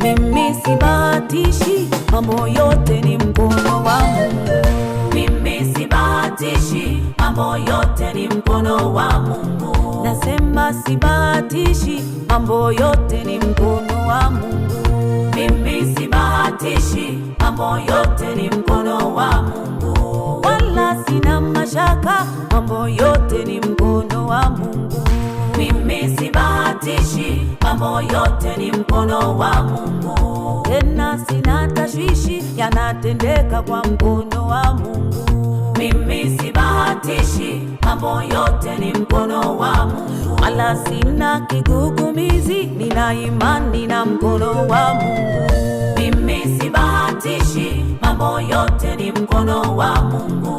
Mimi sibahatishi, mambo yote ni mkono wa Mungu. Mimi sibahatishi, mambo yote ni mkono wa Mungu. Nasema sibahatishi, mambo yote ni mkono wa Mungu. Mimi sibahatishi, mambo yote ni mkono wa Mungu. Wala sina mashaka, mambo yote ni mkono wa Mungu. Mimi sibahatishi, mambo yote ni mkono wa Mungu. Tena sina tashwishi, yanatendeka kwa mkono wa Mungu. Mimi sibahatishi, mambo yote ni mkono wa Mungu. Wala sina kigugumizi, nina imani na mkono wa Mungu. Mimi sibahatishi, mambo yote ni mkono wa Mungu.